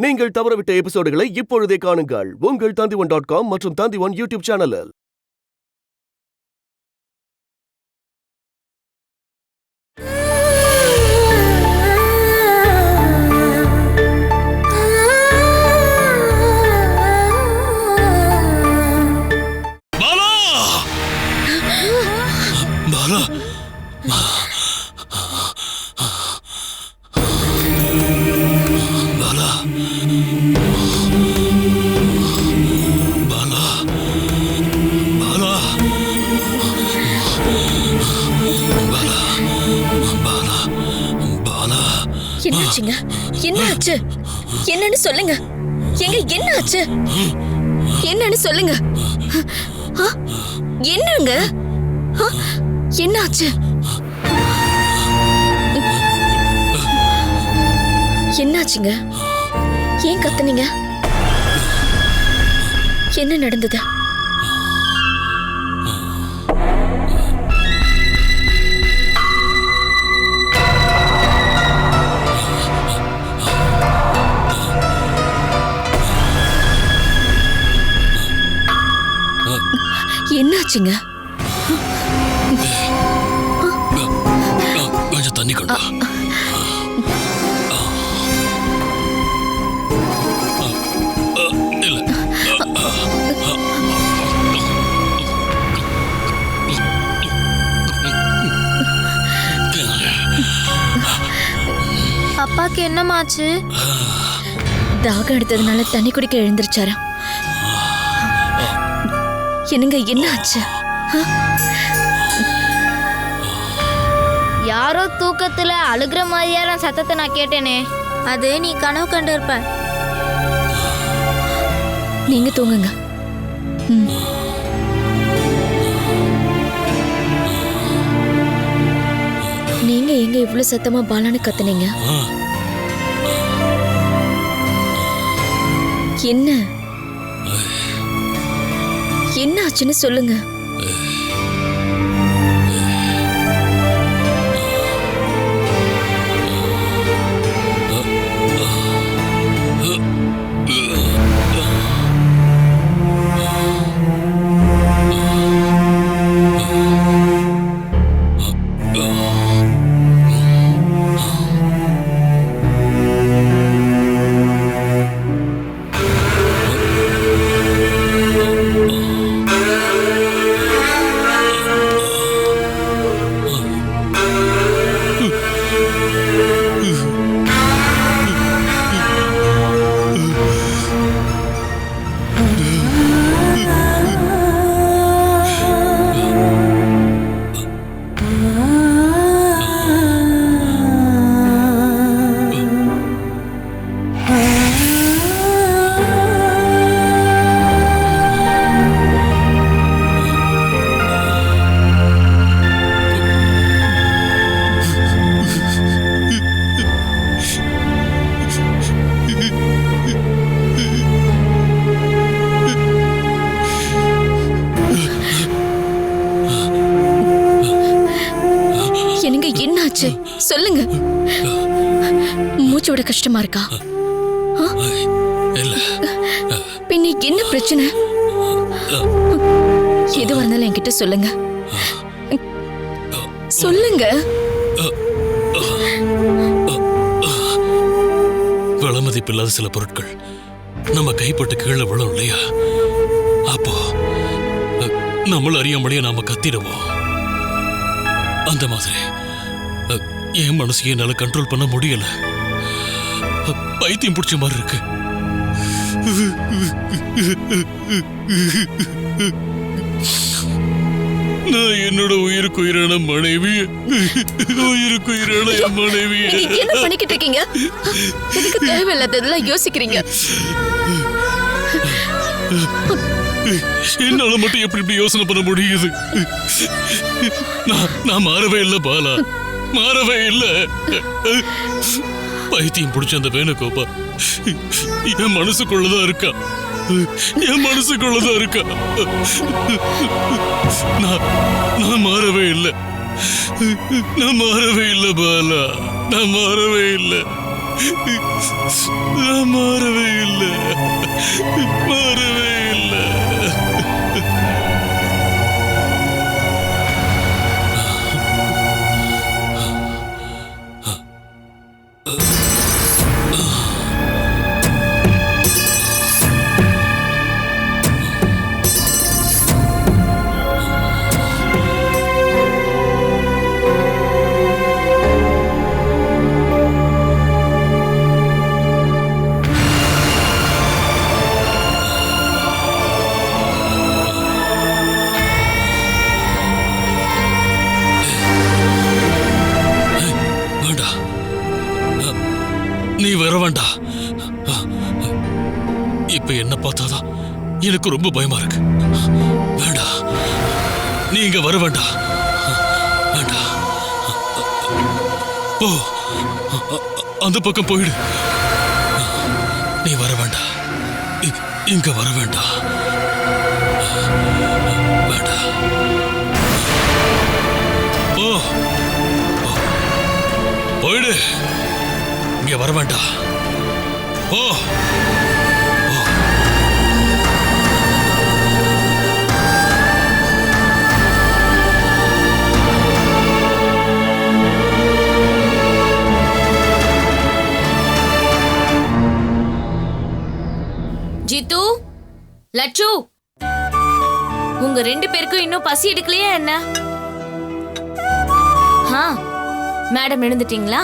நீங்கள் தவறவிட்ட எபிசோடுகளை இப்பொழுதே காணுங்கள் உங்கள் Tandivan.com மற்றும் Tandivan யூடியூப் சேனலில். என்னாச்சுங்க? என்னாச்சு? என்னன்னு சொல்லுங்க. எங்க என்னாச்சு? என்னன்னு சொல்லுங்க. என்னங்க? என்னாச்சு? என்னாச்சுங்க? ஏன் கத்துனீங்க? என்ன நடந்தது? என்னாச்சுங்க? கொஞ்சம் தண்ணி கொண்டு வா. இல்ல அப்பாக்கு என்னமாச்சு? தாகம் எடுத்ததுனால தண்ணி குடிக்க எழுந்திருச்சாரா? என்னங்க என்ன ஆச்சு? யாரோ தூக்கத்துல அழுகிற மாதிரியான சத்தத்தை நான் கேட்டேனே. அது நீ கனவு கண்டு இருப்ப. நீங்க தூங்குங்க. நீங்க எங்க இவ்வளவு சத்தமா பாலான்னு கத்துனீங்க? என்ன என்ன ஆச்சுன்னு சொல்லுங்க. சொல்லுங்க. மூச்சு விட கஷ்டமா இருக்கா? பின்ன என்ன பிரச்சனை? எது வந்தாலும் என்கிட்ட சொல்லுங்க. சொல்லுங்க. விலைமதிப்பில்லாத சில பொருட்கள் நம்ம கைப்பட்டு கீழே விழும் இல்லையா? அப்போ நம்மள அறியாமலேயே நாம கத்திடுவோம். அந்த மாதிரி என் மனசு என்னால கண்ட்ரோல் பண்ண முடியல. பைத்தியம் பிடிச்ச மாதிரி இருக்கு. நான் என்னோட உயிருக்கு உயிரான மனைவி, உயிருக்கு உயிரான என் மனைவி. என்ன பண்ணிக்கிட்டு இருக்கீங்க? இதுக்கு தேவையில்லாததெல்லாம் யோசிக்கிறீங்க. என்னால மட்டும் எப்படி இப்படி யோசனை பண்ண முடியுது? நான் மாறவே இல்லை பாலா, மாறவே இல்லை. பைத்தியம் பிடிச்ச அந்த வேணுகோபா என் மனசுக்குள்ளதான் இருக்கா, என் மனசுக்குள்ளதான் இருக்கா. நான் மாறவே இல்லை, நான் மாறவே இல்லை பாலா, நான் மாறவே இல்லை, நான் மாறவே இப்ப என்ன பார்த்தாதான் எனக்கு ரொம்ப பயமா இருக்கு. வேண்டாம், நீ இங்க வர வேண்டாம். வேண்டாம், போ, அந்த பக்கம் போயிடு. நீ வர வேண்டாம், இங்க வர வேண்டாம். வேண்டாம், போ, போயிடு. இங்க வர வேண்டாம். போ. ஜித்து, லட்சு, உங்க 2 பேருக்கும் இன்னும் பசி எடுக்கலையா என்ன? மேடம் எழுந்துட்டீங்களா?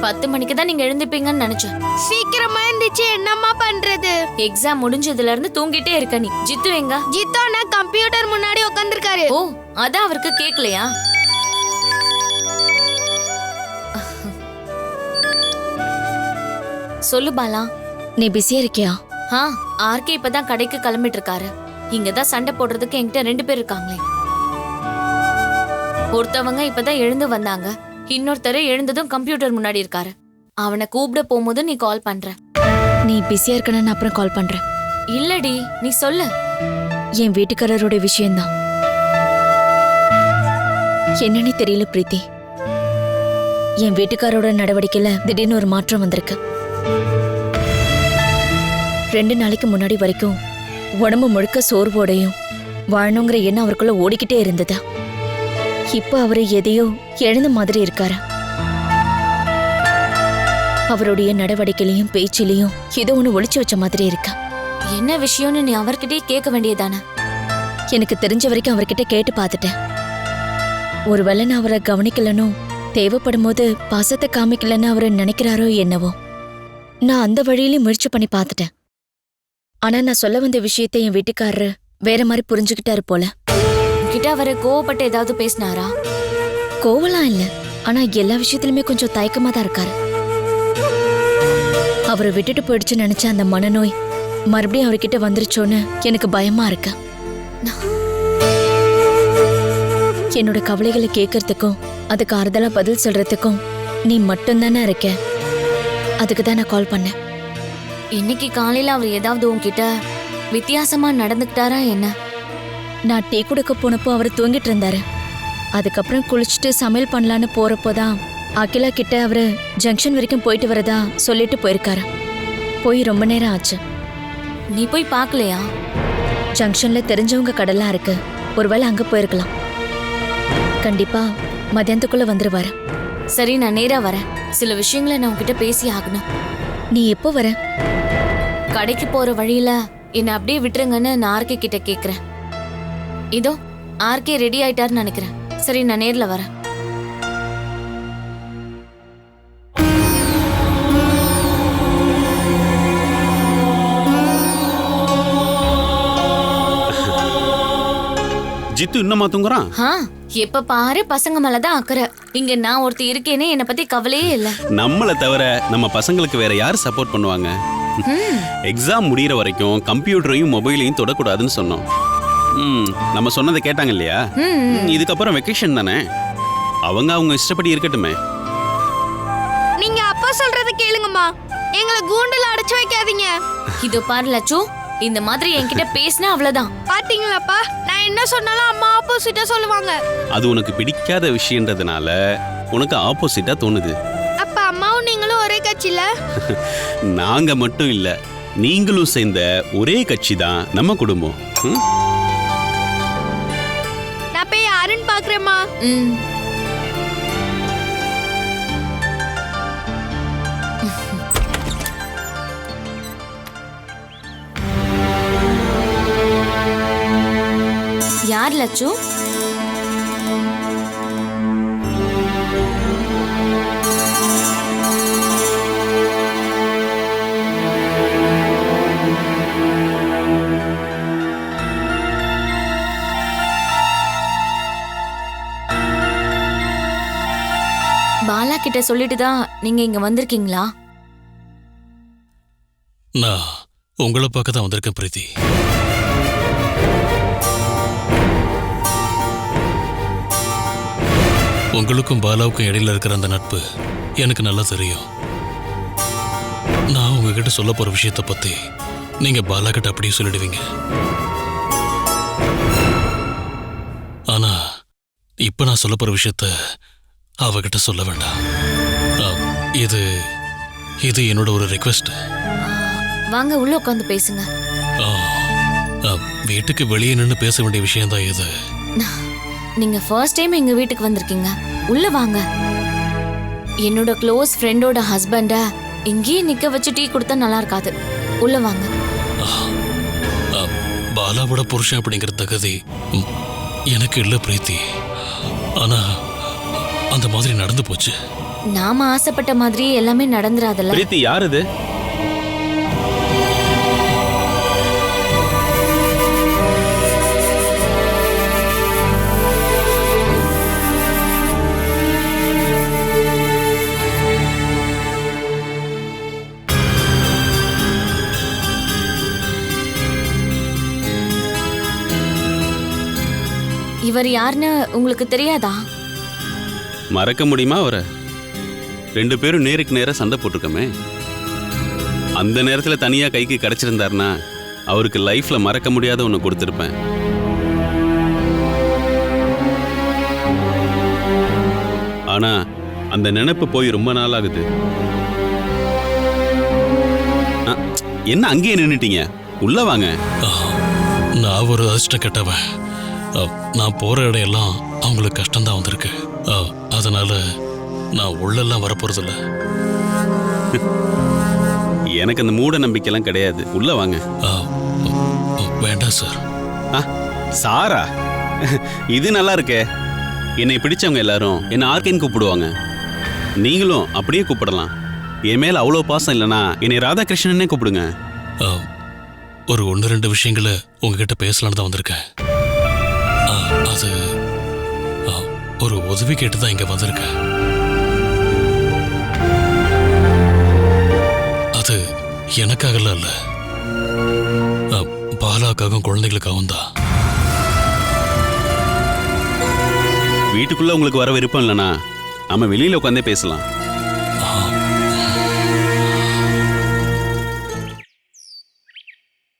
10 மணிக்கு தான் நீங்க எழுந்துப்பீங்கன்னு நினைச்சேன். சீக்கிரமா இருந்துச்சு, என்னம்மா பண்றது? எக்ஸாம் முடிஞ்சதுல இருந்து தூங்கிட்டே இருக்க நீ. ஜித்து எங்க? ஜித்து அண்ணா கம்ப்யூட்டர் முன்னாடி உட்கார்ந்திருக்காரு. ஓ, அதான் அவருக்கு கேக்கலையா? சொல்லு பாலா. நீ பிஸியா இருக்கியா? ஆர்கே இப்பதான் கடைக்கு கிளம்பிட்டு இருக்காரு. இங்கதான் சண்டை போடுறதுக்கு என்கிட்ட 2 பேர் இருக்காங்களே. ஒருத்தவங்க இப்பதான் எழுந்து வந்தாங்க, இன்னொருத்தர் எழுந்ததும் கம்ப்யூட்டர் முன்னாடி இருக்காரு. அவனை கூப்பிட போகும்போது நீ கால் பண்ற. நீ பிஸியா இருக்கணும்னு அப்புறம் கால் பண்றேன். இல்லடி, நீ சொல்லு. என் வீட்டுக்காரரோட விஷயம்தான். என்னன்னு தெரியல பிரீத்தி. என் வீட்டுக்காரோட நடவடிக்கையில திடீர்னு ஒரு மாற்றம் வந்திருக்கு. 2 நாளைக்கு முன்னாடி வரைக்கும் உடம்பு முழுக்க சோர்வோடையும் வாழணுங்கிற எண்ணம் அவருக்குள்ள ஓடிக்கிட்டே இருந்ததா. இப்ப அவரு எதையோ எழுந்த மாதிரி இருக்காரு. அவருடைய நடவடிக்கையிலையும் பேச்சிலையும் ஏதோ ஒண்ணு ஒளிச்சு வச்ச மாதிரி இருக்கு. என்ன விஷயம்னு நீ அவர்கிட்டயே கேட்க வேண்டியதானே? எனக்கு தெரிஞ்ச வரைக்கும் அவர்கிட்ட கேட்டு பார்த்துட்டேன். ஒருவேளை நான் அவரை கவனிக்கலனோ, தேவைப்படும் போது பாசத்தை காமிக்கலன்னு அவரை நினைக்கிறாரோ என்னவோ. நான் அந்த வழியிலையும் முயற்சி பண்ணி பார்த்துட்டேன். ஆனா நான் சொல்ல வந்த விஷயத்தை என் வீட்டுக்காரரு வேற மாதிரி புரிஞ்சுக்கிட்டாரு போல. கிட்ட அவரை கோவப்பட்டு ஏதாவது பேசினாரா? கோவலாம் இல்ல, ஆனா எல்லா விஷயத்திலுமே கொஞ்சம் தயக்கமா தான் இருக்காரு. அவரை விட்டுட்டு போயிடுச்சு நினைச்ச அந்த மனநோய் மறுபடியும் அவர்கிட்ட வந்துருச்சோன்னு எனக்கு பயமா இருக்கு. என்னோட கவலைகளை கேட்கறதுக்கும் அதுக்கு ஆறுதலா பதில் சொல்றதுக்கும் நீ மட்டும்தானே இருக்க. அதுக்கு தான் நான் கால் பண்ணேன். இன்னைக்கு காலையில அவர் ஏதாவது உன்கிட்ட வித்தியாசமா நடந்துக்கிட்டாரா என்ன? நான் டீ குடுக்க போனப்போ அவர் தூங்கிட்டு இருந்தாரு. அதுக்கப்புறம் குளிச்சுட்டு சமையல் பண்ணலான்னு போறப்போதான் அகிலா கிட்ட அவரு ஜங்ஷன் வரைக்கும் போயிட்டு வரதா சொல்லிட்டு போயிருக்காரு. போய் ரொம்ப நேரம் ஆச்சு. நீ போய் பார்க்கலையா? ஜங்ஷன்ல தெரிஞ்சவங்க கடலாம் இருக்கு, ஒருவேளை அங்க போயிருக்கலாம். கண்டிப்பா மதியானத்துக்குள்ள வந்துருவாரு. சரி, நான் நேரா வரேன். சில விஷயங்களை நான் உன்கிட்ட பேசி ஆகணும். நீ எப்போ வர? கடைக்கு போற வழியில என்ன அப்படியே விட்டுருங்கன்னு நான் ஆர்கே கிட்ட கேக்குறேன். இதோ ஆர்கே ரெடி ஆயிட்டாருன்னு நினைக்கிறேன். சரி, நான் நேர்ல வரேன். ஜித்து இன்னமா தூங்குறான்? எப்ப பாரு பசங்க மேலதான் அக்கறை. இங்க நான் ஒருத்தி இருக்கேனே, என்னை பத்தி கவலையே இல்ல. நம்மளை தவிர நம்ம பசங்களுக்கு வேற யாரு சப்போர்ட் பண்ணுவாங்க? எக்ஸாம் முடியற வரைக்கும் கம்ப்யூட்டரையும் மொபைலையும் தொடக்கூடாதுன்னு சொன்னோம். நம்ம சொன்னதை கேட்டாங்க இல்லையா? இதுக்கப்புறம் வெக்கேஷன் தானே, அவங்க இஷ்டப்படி இருக்கட்டுமே. நீங்க அப்பா சொல்றத கேளுங்கம்மா, எங்களை கூண்டுல அடைச்சு வைக்காதீங்க. இதோ பாரு லட்சு, இந்த மாதிரி என்கிட்ட பேசினா அவ்வளவுதான். பாத்தீங்களாப்பா, நான் என்ன சொன்னாலும் அம்மா ஆப்போசிட்டா சொல்லுவாங்க. அது உனக்கு பிடிக்காத விஷயம்ன்றதுனால உனக்கு ஆப்போசிட்டா தோணுது. அப்ப அம்மாவும் நீங்களும் ஒரே கட்சியில? நாங்க மட்டும் இல்ல, நீங்களும் சேர்ந்த ஒரே கட்சி தான் நம்ம குடும்பம். நான் போய் யாருன்னு பாக்குறேம்மா. யார் லட்சு? பாலா கிட்ட சொல்லிட்டு தான் நீங்க இங்க வந்திருக்கீங்களா? நான் உங்களை பார்க்க தான் வந்திருக்கேன் பிரீத்தி. உங்களுக்கும் பாலாவுக்கும் இடையில இருக்கிற அந்த நட்பு எனக்கு நல்லா தெரியும். நான் உங்ககிட்ட சொல்ல போற விஷயத்தை பத்தி நீங்க பாலா கிட்ட அப்படியே சொல்லிடுவீங்க. ஆனா இப்ப நான் சொல்ல போற விஷயத்த அவகிட்ட சொல்ல வேண்டாம். இது இது என்னோட ஒரு ரெக்வெஸ்ட். வாங்க உள்ள உட்காந்து பேசுங்க. வீட்டுக்கு வெளியே நின்று பேச வேண்டிய விஷயம் தான் இது. நீங்க ஃபர்ஸ்ட் டைம் எங்க வீட்டுக்கு வந்திருக்கீங்க, உள்ள வாங்க. என்னோட க்ளோஸ் ஃப்ரெண்டோட ஹஸ்பண்ட இங்கேயே நிக்க வச்சு டீ கொடுத்தா நல்லா இருக்காது. உள்ள வாங்க. பாலாவோட புருஷன் அப்படிங்கிற தகுதி எனக்கு இல்ல பிரீத்தி. ஆனா அந்த மாதிரி நடந்து போச்சு. நாம ஆசைப்பட்ட மாதிரி எல்லாமே நடந்துராதல்ல. பிரீத்தி யார் இது? இவர் யாருன்னு உங்களுக்கு தெரியாதா? மறக்க முடியுமா அவரை? 2 பேரும் நேருக்கு நேரா சண்டை போட்டிருக்கோமே. அந்த நேரத்தில் தனியாக கைக்கு கிடைச்சிருந்தாருன்னா அவருக்கு லைஃப்ல மறக்க முடியாத ஒன்று கொடுத்துருப்பேன். ஆனா அந்த நினைப்பு போய் ரொம்ப நாள் ஆகுது. என்ன அங்கேயே நின்னுட்டீங்க? உள்ள வாங்க. நான் ஒரு அதிர்ஷ்டம் கெட்டவன். நான் போற இடம் எல்லாம் அவங்களுக்கு கஷ்டம்தான் வந்திருக்கு. அதனால நான் உள்ளெல்லாம் வரப்போறதில்ல. எனக்கு அந்த மூட நம்பிக்கைலாம் கிடையாது. உள்ள வாங்க. வேண்டாம் சார். சாரா, இது நல்லா இருக்கே. என்னை பிடிச்சவங்க எல்லாரும் என்னை ஆர்கேன்னு கூப்பிடுவாங்க. நீங்களும் அப்படியே கூப்பிடலாம். என் மேல அவ்வளோ பாசம் இல்லைன்னா என்னை ராதாகிருஷ்ணனே கூப்பிடுங்க. ஒரு 1-2 விஷயங்களை உங்ககிட்ட பேசலான்னு தான் வந்திருக்கேன். அது ஒரு உதவி கேட்டு தான் இங்க வந்திருக்கேன். அது எனக்காகல இல்ல, பாலாக்காகவும் குழந்தைகளுக்காகவும் தான். வீட்டுக்குள்ள உங்களுக்கு வர விருப்பம் இல்லைனா நம்ம வெளியில உட்காந்தே பேசலாம்.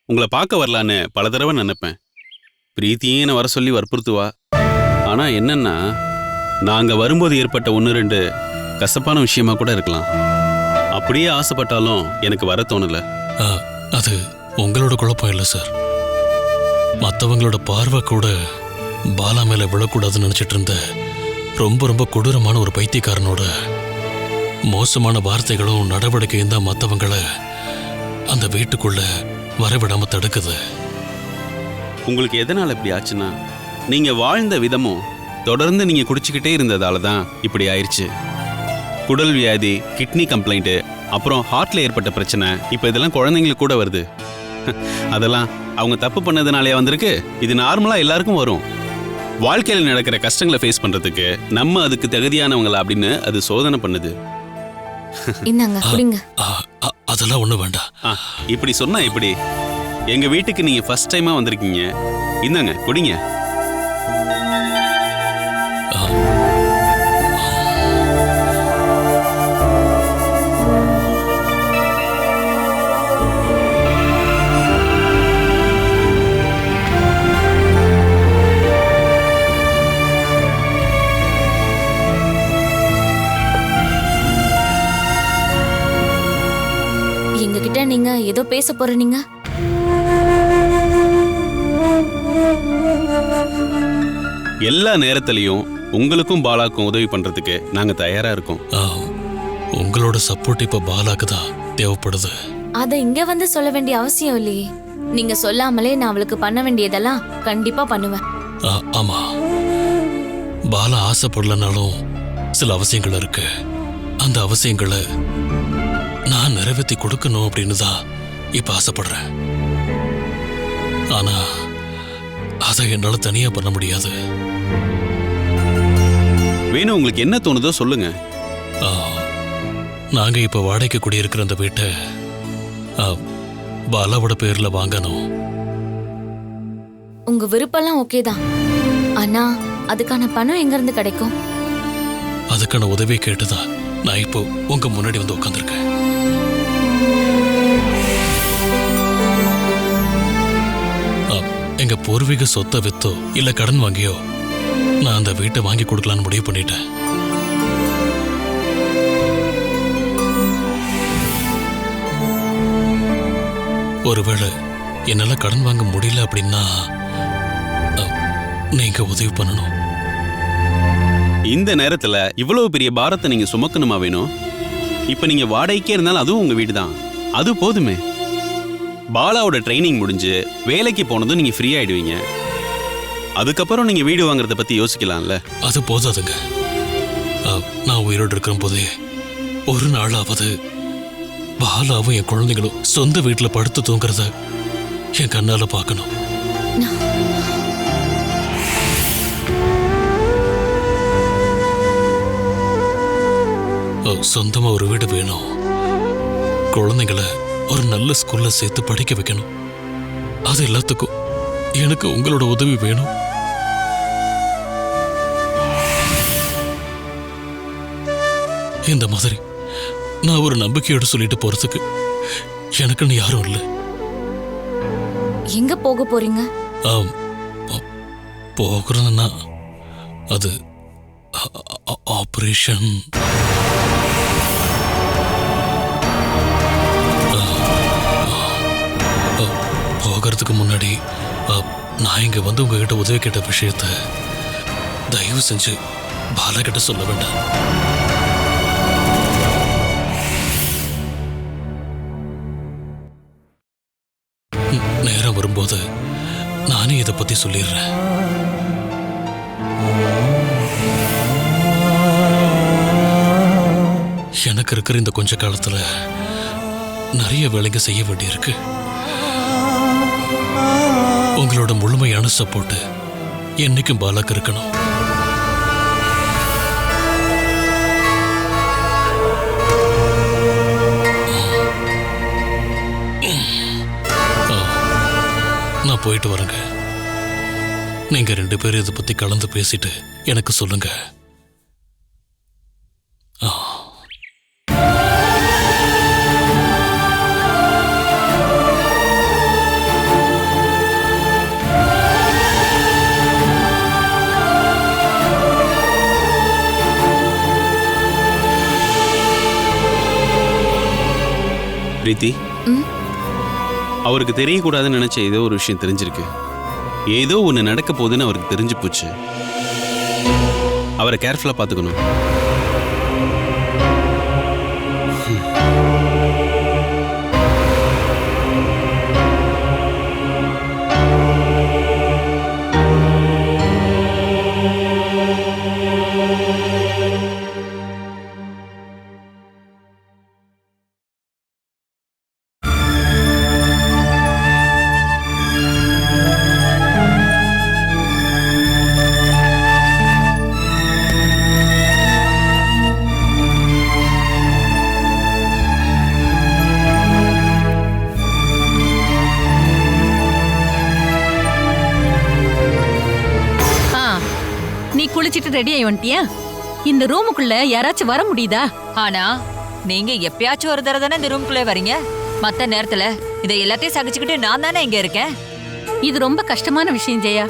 உங்களை பார்க்க வரலான்னு பல தடவை நினைப்பேன். பிரீத்தியே என்னை வர சொல்லி வற்புறுத்துவா. ஆனா என்னன்னா, நாங்க வரும்போது ஏற்பட்ட 1-2 கசப்பான விஷயமா கூட இருக்கலாம். அப்படியே ஆசைப்பட்டாலும் எனக்கு வர தோணல. அது உங்களோட குழப்பம் இல்லை சார். மற்றவங்களோட பார்வை கூட பாலா மேல விழக்கூடாதுன்னு நினைச்சிட்டு இருந்த ரொம்ப ரொம்ப கொடூரமான ஒரு பைத்தியக்காரனோட மோசமான வார்த்தைகளும் நடவடிக்கையும் தான் மற்றவங்களை அந்த வீட்டுக்குள்ள வரவிடாம தடுக்குது. உங்களுக்கு எதனால இப்படி ஆச்சுன்னா, நீங்க வாழ்ந்த விதமும் தொடர்ந்து நீங்க குடிச்சுக்கிட்டே இருந்ததால தான் இப்படி ஆயிடுச்சு. குடல் வியாதி, கிட்னி கம்ப்ளைண்ட், அப்புறம் ஹார்ட்ல ஏற்பட்ட பிரச்சனை, இப்போ இதெல்லாம் குழந்தைங்களுக்கு கூட வருது. அதெல்லாம் அவங்க தப்பு பண்ணதுனாலே வந்திருக்கு. இது நார்மலா எல்லாருக்கும் வரும். வாழ்க்கையில் நடக்கிற கஷ்டங்களை ஃபேஸ் பண்றதுக்கு நம்ம அதுக்கு தகுதியானவங்களா அப்படின்னு அது சோதனை பண்ணுது. இந்தாங்க குடிங்க. அதெல்லாம் ஒண்ணு வேண்டாம். இப்படி சொன்னா எப்படி? எங்க வீட்டுக்கு நீங்க ஃபர்ஸ்ட் டைமா வந்திருக்கீங்க. இந்தாங்க குடிங்க. எங்ககிட்ட நீங்க ஏதோ பேச போறீங்க. எல்லா நேரத்திலையும் உங்களுக்கும் பாலாக்கும் உதவி பண்றதுக்கு நாங்க தயாரா இருக்கோம். உங்களோட சப்போர்ட் இப்ப பாலாக்கு தான் தேவைப்படுது. அத இங்க வந்து சொல்ல வேண்டிய அவசியம் இல்லையே. நீங்க சொல்லாமலே நான் அவளுக்கு பண்ண வேண்டியதெல்லாம் கண்டிப்பா பண்ணுவேன். ஆமா, பாலா ஆசைப்படலனாலும் சில அவசியங்கள் இருக்கு. அந்த அவசியங்களை நான் நிறைவேற்றி கொடுக்கணும் அப்படின்னு தான் இப்ப ஆசைப்படுறேன். ஆனா அதை என்னால தனியா பண்ண முடியாது. வேணும், உங்களுக்கு என்ன தோணுதோ சொல்லுங்க. நாங்க இப்ப வாடகைக்கு குடியிருக்கிற அந்த வீட்டை பாலாவோட பேர்ல வாங்கணும். உங்க விருப்பம்லாம் ஓகே தான். ஆனா அதுக்கான பணம் எங்க இருந்து கிடைக்கும்? அதுக்கான உதவியை கேட்டுதான் நான் இப்போ உங்க முன்னாடி வந்து உட்காந்துருக்கேன். எங்க பூர்வீக சொத்தை வித்தோ இல்ல கடன் வாங்கியோ நான் அந்த வீட்டை வாங்கி கொடுக்கலான்னு முடிவு பண்ணிட்டேன். ஒருவேளை என்னால கடன் வாங்க முடியல அப்படின்னா நீங்க உதவி பண்ணணும். இந்த நேரத்துல இவ்வளவு பெரிய பாரத்தை நீங்க சுமக்கணுமா வேணும்? இப்ப நீங்க வாடகைக்கே இருந்தாலும் அதுவும் உங்க வீடு தான், அது போதுமே. பாலாவோட ட்ரைனிங் முடிஞ்சு வேலைக்கு போனதும் நீங்க ஃப்ரீ ஆயிடுவீங்க. அதுக்கப்புறம் நீங்க வீடு வாங்குறத பத்தி யோசிக்கலாம்ல. அது போதாதுங்க. நான் உயிரோடு இருக்கிற போதே ஒரு நாளாவது பாலாவும் என் குழந்தைகளும் சொந்த வீட்டுல படுத்து தூங்குறத என் கண்ணால பார்க்கணும். சொந்தமா ஒரு வீடு வேணும். குழந்தைங்களை ஒரு நல்ல ஸ்கூல்ல சேர்த்து படிக்க வைக்கணும். அது எல்லாத்துக்கும் எனக்கு உங்களோட உதவி வேணும். இந்த மாதிரி நான் ஒரு நம்பிக்கையோடு சொல்லிட்டு போறதுக்கு எனக்குன்னு யாரும் இல்லை. எங்க போக போறீங்க? போகிறதுன்னா அது ஆபரேஷன். போகிறதுக்கு முன்னாடி நான் இங்க வந்து உங்ககிட்ட உதவி கேட்ட விஷயத்த தயவு செஞ்சு பாலா கிட்ட சொல்ல வேண்டாம். நேரம் வரும்போது நானே இதை பத்தி சொல்லிடுறேன். எனக்கு இருக்கிற இந்த கொஞ்ச காலத்துல நிறைய வேலைங்க செய்ய வேண்டியிருக்கு. உங்களோட முழுமையான சப்போர்ட் என்னைக்கும் பாலாக்கு இருக்கணும். நான் போயிட்டு வரேங்க. நீங்க 2 பேரும் இதை பத்தி கலந்து பேசிட்டு எனக்கு சொல்லுங்க. பிரீத்தி, அவருக்கு தெரியக்கூடாதுன்னு நினைச்ச ஏதோ ஒரு விஷயம் தெரிஞ்சிருக்கு. ஏதோ ஒன்று நடக்க போகுதுன்னு அவருக்கு தெரிஞ்சு போச்சு. அவரை கேர்ஃபுல்லாக பார்த்துக்கணும். குளிச்சிட்டு ரெடி ஆகி வந்துட்டியா? இந்த ரூமுக்குள்ள யாராச்சும் வர முடியுதா? ஆனா நீங்க எப்பயாச்சும் ஒரு தடவை தானே இந்த ரூமுக்குள்ளே வரீங்க. மத்த நேரத்துல இதை எல்லாத்தையும் சகிச்சுக்கிட்டு நான் தானே இங்க இருக்கேன். இது ரொம்ப கஷ்டமான விஷயம் ஜெயா.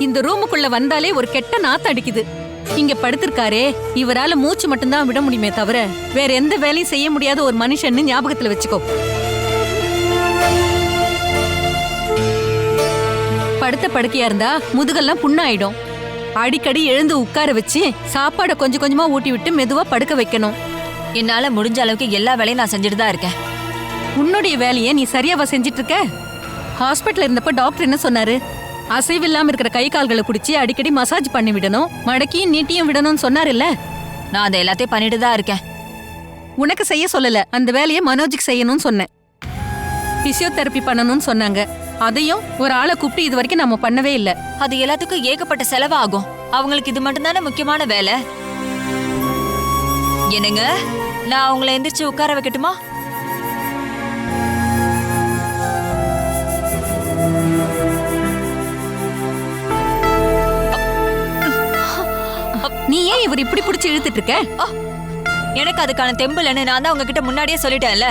இந்த ரூமுக்குள்ள வந்தாலே ஒரு கெட்ட நாத்து அடிக்குது. இங்க படுத்திருக்காரே, இவரால மூச்சு மட்டும்தான் விட முடியுமே தவிர வேற எந்த வேலையும் செய்ய முடியாத ஒரு மனுஷன்னு ஞாபகத்துல வச்சுக்கோ. படுத்த படுக்கையா இருந்தா முதுகெல்லாம் புண்ணாயிடும். அடிக்கடி எழுந்து உட்கார வச்சு சாப்பாடை கொஞ்சம் கொஞ்சமா ஊட்டி விட்டு மெதுவா படுக்க வைக்கணும். என்னால முடிஞ்ச அளவுக்கு எல்லா வேலையும் நான் செஞ்சுட்டு தான் இருக்கேன். உன்னுடைய வேலையை நீ சரியாவா செஞ்சிட்டு இருக்க? ஹாஸ்பிட்டல் இருந்தப்ப டாக்டர் என்ன சொன்னாரு? அசைவில்லாம இருக்கிற கை கால்களை பிடிச்சி அடிக்கடி மசாஜ் பண்ணி விடணும், மடக்கியும் நீட்டியும் விடணும்னு சொன்னாருல்ல. நான் அதை எல்லாத்தையும் பண்ணிட்டு தான் இருக்கேன். உனக்கு செய்ய சொல்லல, அந்த வேலையை மனோஜுக்கு செய்யணும்னு சொன்னேன். பிசியோதெரப்பி பண்ணணும்னு சொன்னாங்க, அதையும் ஒரு ஆளை கூப்பிட்டு இது வரைக்கும் நம்ம பண்ணவே இல்லை. அது எல்லாத்துக்கும் ஏகப்பட்ட செலவாகும். அவங்களுக்கு இது மட்டும்தானே முக்கியமான வேலை. என்னங்க, நான் அவங்கள எந்திரிச்சு உட்கார வைக்கட்டுமா? அவர் இப்படி பிடிச்சி இழுத்துட்டு இருக்க? எனக்கு அதுக்கான தெம்புலன்னு நான் தான் உங்ககிட்ட முன்னாடியே சொல்லிட்டேன்ல.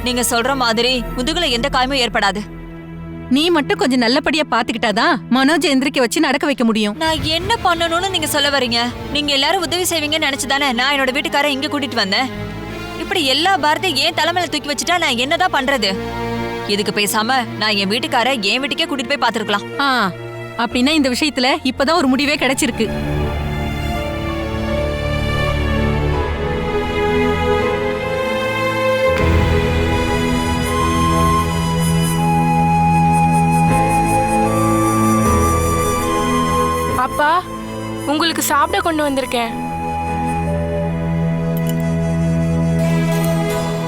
நீங்க சொல்ற மாதிரி முதுகுல எந்த காயமும் ஏற்படாது. நீ மட்டும் கொஞ்சம் நல்லபடியா பாத்துக்கிட்டாதான் மனோஜ் எந்திரிக்க வச்சு நடக்க வைக்க முடியும். நான் என்ன பண்ணணும்னு நீங்க சொல்ல வரீங்க? நீங்க எல்லாரும் உதவி செய்வீங்கன்னு நினைச்சுதானே நான் என்னோட வீட்டுக்கார இங்க கூட்டிட்டு வந்தேன். இப்படி எல்லா பாரத்தையும் ஏன் தலைமையில தூக்கி வச்சுட்டா நான் என்னதான் பண்றது? இதுக்கு பேசாம நான் என் வீட்டுக்கார என் வீட்டுக்கே கூட்டிட்டு போய் பாத்துருக்கலாம். அப்படின்னா இந்த விஷயத்துல இப்பதான் ஒரு முடிவே கிடைச்சிருக்கு. அப்பா, உங்களுக்கு சாப்பிட கொண்டு வந்திருக்கேன்.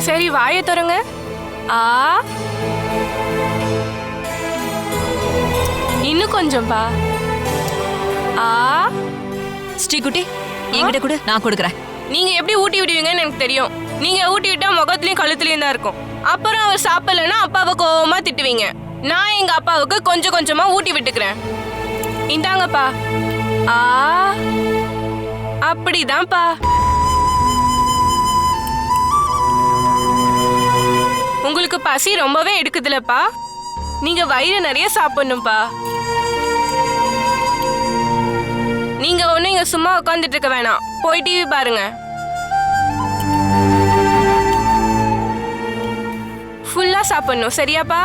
சரி, வாயை திறங்க. இன்னும் கொஞ்சம்பா. ஸ்ரீகுட்டி, என்கிட்ட கொடு, நான் கொடுக்குறேன். நீங்க எப்படி ஊட்டி விடுவீங்கன்னு எனக்கு தெரியும். நீங்க ஊட்டி விட்டா முகத்துலயும் கழுத்துலயும் தான் இருக்கும். அப்புறம் அவர் சாப்பிடலன்னா அப்பாவை கோவமா திட்டுவீங்க. நான் எங்க அப்பாவுக்கு கொஞ்சம் கொஞ்சமா ஊட்டி விட்டுக்கிறேன். இந்தாங்கப்பா. அப்படிதான்ப்பா. உங்களுக்கு பசி ரொம்பவே எடுக்குதுலப்பா. நீங்க வயிறு நிறைய சாப்பிடணும்ப்பா. நீங்க ஒண்ணு இங்க சும்மா உட்காந்துட்டு இருக்க வேணாம், போய் டிவி பாருங்க. ஃபுல்லா சாப்பிடணும், சரியாப்பா?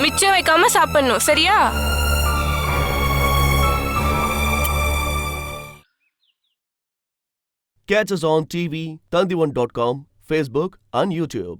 மிச்சம் வைக்காம சாப்பிடணும், சரியா? Catch us on TV, Tandivan.com, Facebook and YouTube.